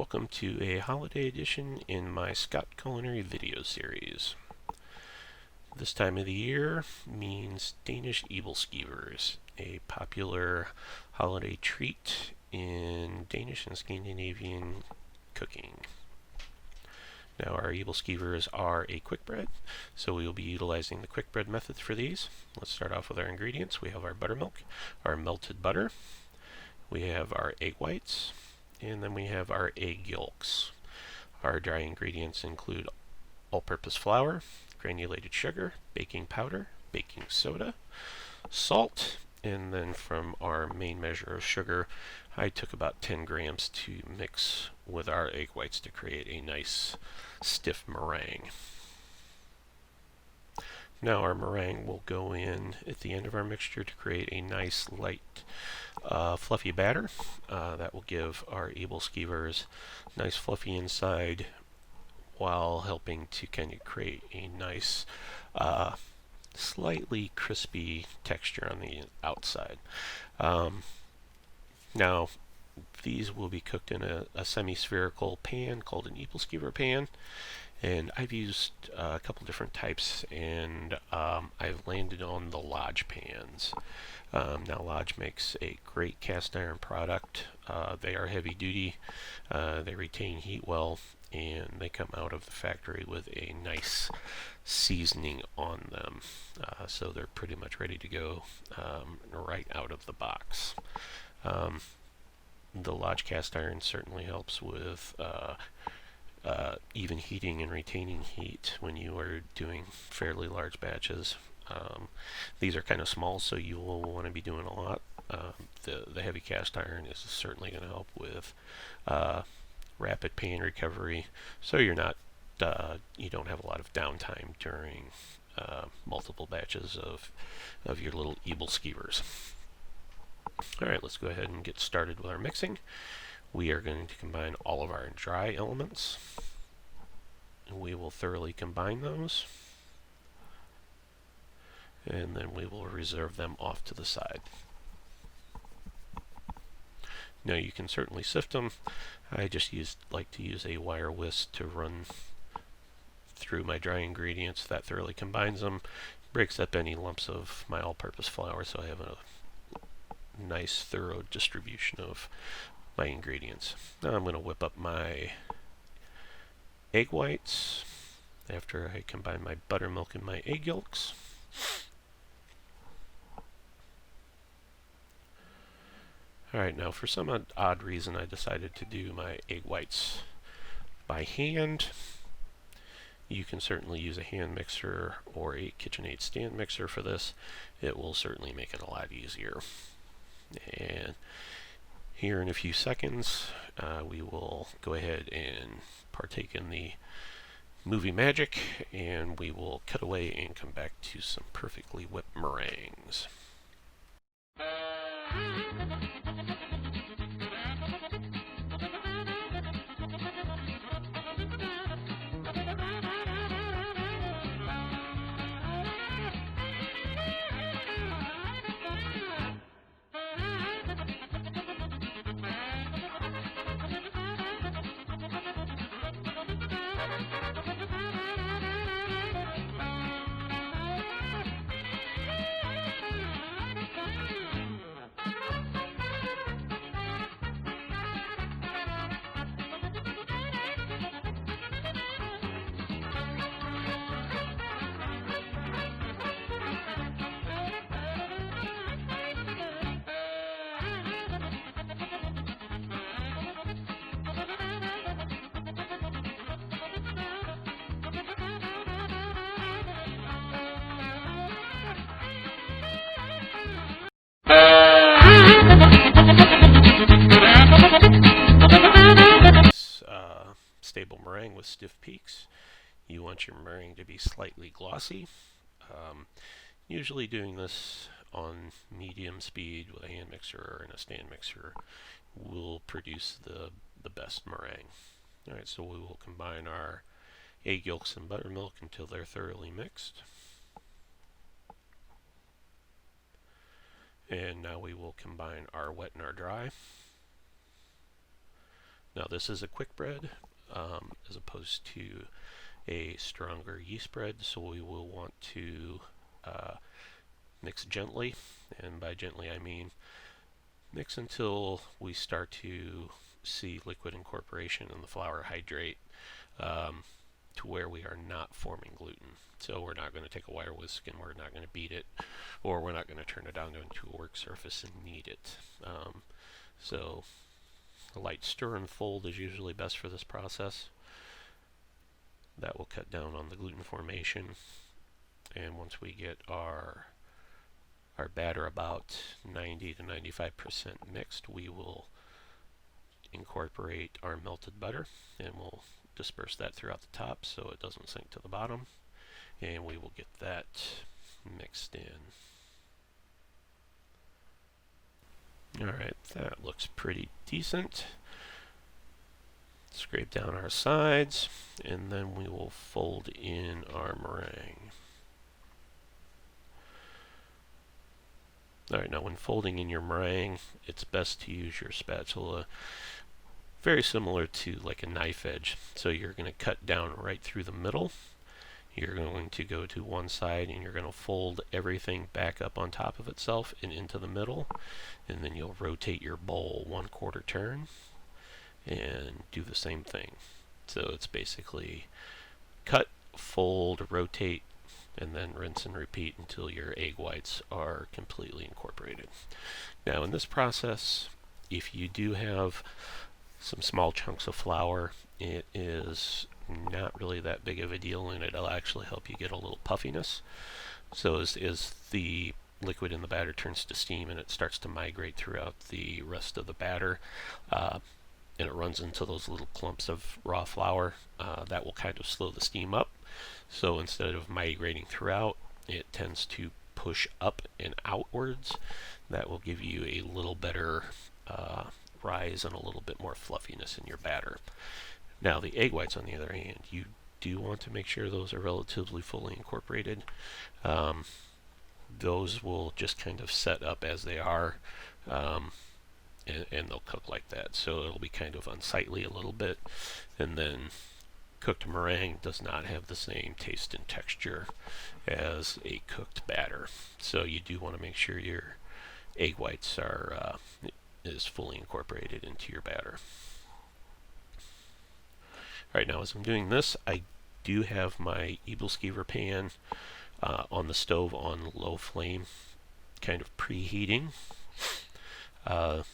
welcome to a holiday edition in my Scott Culinary video series. This time of the year means Danish Ebelskivers, a popular holiday treat in Danish and Scandinavian cooking. Now our Ebelskivers are a quick bread, so we will be utilizing the quick bread method for these. Let's start off with our ingredients. We have our buttermilk, our melted butter, we have our egg whites, and then we have our egg yolks. Our dry ingredients include all-purpose flour, granulated sugar, baking powder, baking soda, salt, and then from our main measure of sugar, I took about 10 grams to mix with our egg whites to create a nice stiff meringue. Now our meringue will go in at the end of our mixture to create a nice light fluffy batter that will give our Ebelskivers nice fluffy inside while helping to kind of create a nice slightly crispy texture on the outside. Now these will be cooked in a semi-spherical pan called an Ebelskiver pan. And I've used a couple different types, and I've landed on the Lodge pans. Now Lodge makes a great cast iron product. They are heavy duty, they retain heat well, and they come out of the factory with a nice seasoning on them. So they're pretty much ready to go right out of the box. The Lodge cast iron certainly helps with even heating and retaining heat when you are doing fairly large batches. These are kind of small, so you will want to be doing a lot. The heavy cast iron is certainly going to help with rapid pan recovery, so you don't have a lot of downtime during multiple batches of your little Ebelskivers. Alright, let's go ahead and get started with our mixing. We are going to combine all of our dry elements. We will thoroughly combine those, and then we will reserve them off to the side. Now you can certainly sift them. I just like to use a wire whisk to run through my dry ingredients. That thoroughly combines them, breaks up any lumps of my all-purpose flour, so I have a nice thorough distribution of my ingredients. Now I'm going to whip up my egg whites after I combine my buttermilk and my egg yolks. Alright, now for some odd reason I decided to do my egg whites by hand. You can certainly use a hand mixer or a KitchenAid stand mixer for this. It will certainly make it a lot easier. And here in a few seconds, we will go ahead and partake in the movie magic, and we will cut away and come back to some perfectly whipped meringues. Stable meringue with stiff peaks. You want your meringue to be slightly glossy. Usually doing this on medium speed with a hand mixer or in a stand mixer will produce the best meringue. Alright, so we will combine our egg yolks and buttermilk until they're thoroughly mixed. And now we will combine our wet and our dry. Now this is a quick bread as opposed to a stronger yeast bread, so we will want to mix gently, and by gently I mean mix until we start to see liquid incorporation and the flour hydrate to where we are not forming gluten. So we're not going to take a wire whisk and we're not going to beat it, or we're not going to turn it down into a work surface and knead it. So a light stir and fold is usually best for this process. That will cut down on the gluten formation. And once we get our batter about 90 to 95% mixed, we will incorporate our melted butter, and we'll disperse that throughout the top so it doesn't sink to the bottom, and we will get that mixed in. Alright, that looks pretty decent. Scrape down our sides, and then we will fold in our meringue. Alright, now when folding in your meringue, it's best to use your spatula very similar to like a knife edge. So you're going to cut down right through the middle. You're going to go to one side and you're going to fold everything back up on top of itself and into the middle. And then you'll rotate your bowl 1/4 turn and do the same thing. So it's basically cut, fold, rotate, and then rinse and repeat until your egg whites are completely incorporated. Now in this process, if you do have some small chunks of flour, it is not really that big of a deal, and it'll actually help you get a little puffiness. So as the liquid in the batter turns to steam and it starts to migrate throughout the rest of the batter, and it runs into those little clumps of raw flour, that will kind of slow the steam up. So instead of migrating throughout, it tends to push up and outwards. That will give you a little better rise and a little bit more fluffiness in your batter. Now the egg whites, on the other hand, you do want to make sure those are relatively fully incorporated. Those will just kind of set up as they are, and they'll cook like that. So it'll be kind of unsightly a little bit, and then cooked meringue does not have the same taste and texture as a cooked batter. So you do want to make sure your egg whites are is fully incorporated into your batter. Alright, now as I'm doing this, I do have my Ebelskiver pan on the stove on low flame, kind of preheating.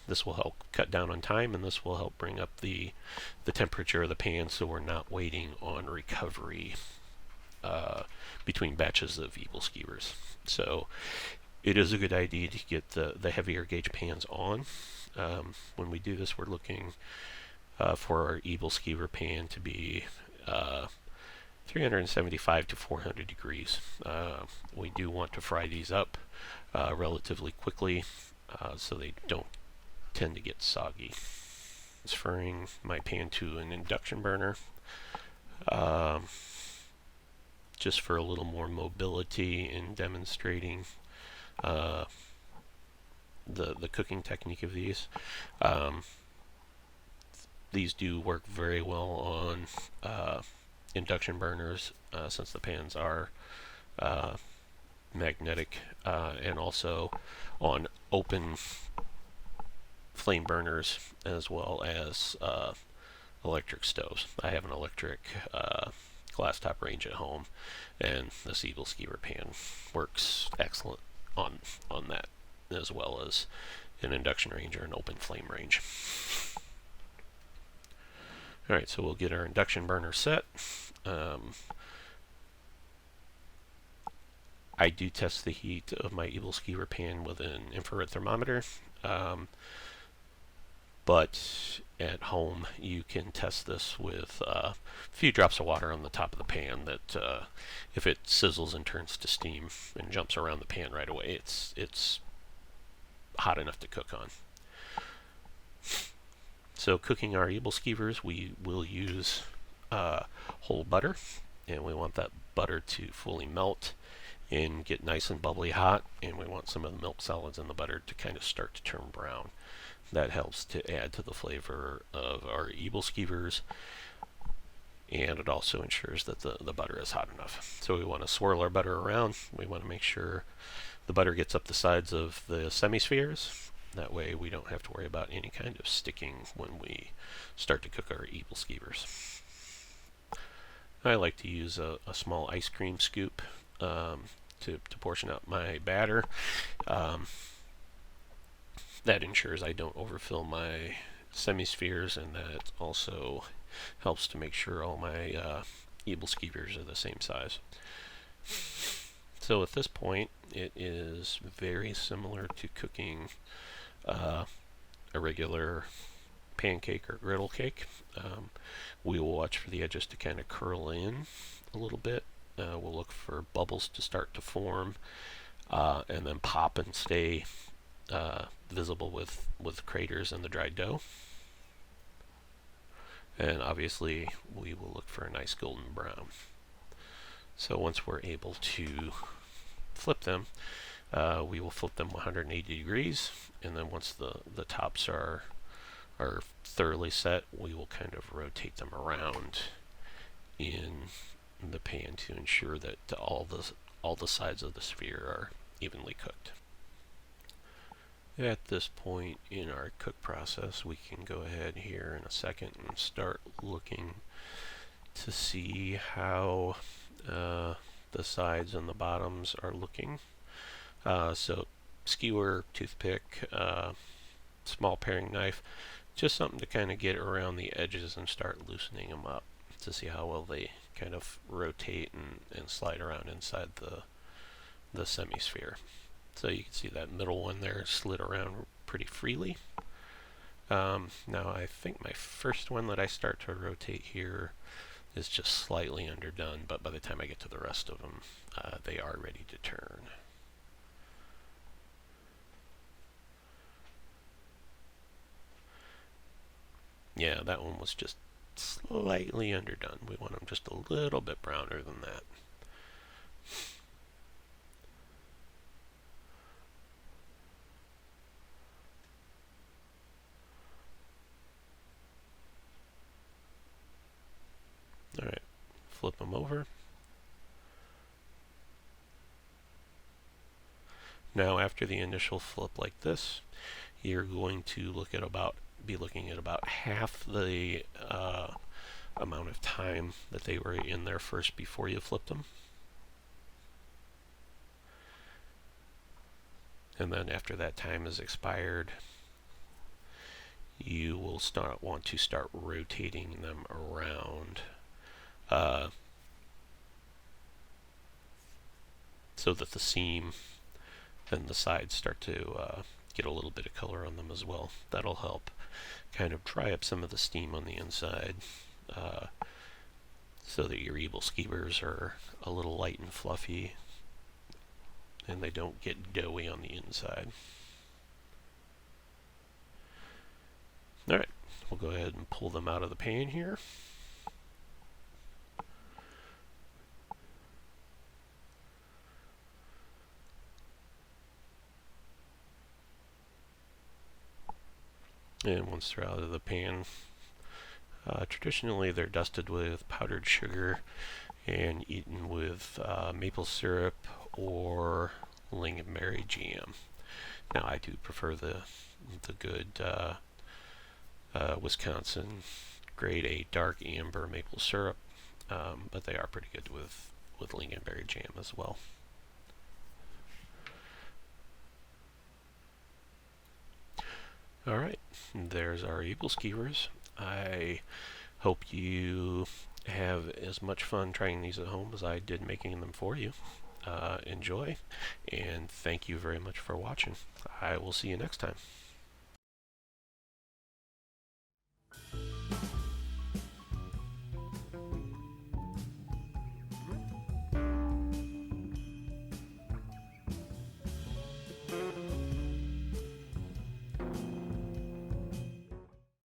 This will help cut down on time, and this will help bring up the temperature of the pan so we're not waiting on recovery between batches of Ebelskivers. So it is a good idea to get the heavier gauge pans on. When we do this, we're looking for our Ebelskiver pan to be 375 to 400 degrees. We do want to fry these up relatively quickly so they don't tend to get soggy. Transferring my pan to an induction burner just for a little more mobility in demonstrating the cooking technique of these. These do work very well on induction burners since the pans are magnetic, and also on open flame burners as well as electric stoves. I have an electric glass top range at home, and this Ebelskiver pan works excellent on that, as well as an induction range or an open flame range. Alright, so we'll get our induction burner set. I do test the heat of my Ebelskiver pan with an infrared thermometer, but at home you can test this with a few drops of water on the top of the pan. That if it sizzles and turns to steam and jumps around the pan right away, it's hot enough to cook on. So cooking our Ebelskivers, we will use whole butter, and we want that butter to fully melt and get nice and bubbly hot, and we want some of the milk solids in the butter to kind of start to turn brown. that helps to add to the flavor of our Ebelskivers, and it also ensures that the butter is hot enough. So we want to swirl our butter around. We want to make sure the butter gets up the sides of the semi-spheres. That way we don't have to worry about any kind of sticking when we start to cook our Ebelskivers. I like to use a small ice cream scoop to portion out my batter. That ensures I don't overfill my semi-spheres, and that also helps to make sure all my Ebelskivers are the same size. So at this point, it is very similar to cooking a regular pancake or griddle cake. We will watch for the edges to kind of curl in a little bit. We'll look for bubbles to start to form, and then pop and stay visible with craters in the dried dough. And obviously we will look for a nice golden brown. So once we're able to flip them, we will flip them 180 degrees, and then once the tops are thoroughly set, we will kind of rotate them around in the pan to ensure that all the sides of the sphere are evenly cooked. At this point in our cook process, we can go ahead here in a second and start looking to see how the sides and the bottoms are looking. So skewer, toothpick, small paring knife, just something to kind of get around the edges and start loosening them up to see how well they kind of rotate and slide around inside the semi-sphere. So you can see that middle one there slid around pretty freely. Now I think my first one that I start to rotate here is just slightly underdone, but by the time I get to the rest of them, they are ready to turn. Yeah, that one was just slightly underdone. We want them just a little bit browner than that. Alright, flip them over. Now after the initial flip like this, you're going to be looking at about half the amount of time that they were in there first before you flipped them. And then after that time is expired, you will want to start rotating them around so that the seam and the sides start to get a little bit of color on them as well. That'll help kind of dry up some of the steam on the inside, so that your Ebelskivers are a little light and fluffy and they don't get doughy on the inside. Alright, we'll go ahead and pull them out of the pan here. And once they're out of the pan, traditionally they're dusted with powdered sugar and eaten with maple syrup or lingonberry jam. Now I do prefer the good Wisconsin grade A dark amber maple syrup, but they are pretty good with lingonberry jam as well. Alright, there's our Ebelskivers. I hope you have as much fun trying these at home as I did making them for you. Enjoy, and thank you very much for watching. I will see you next time.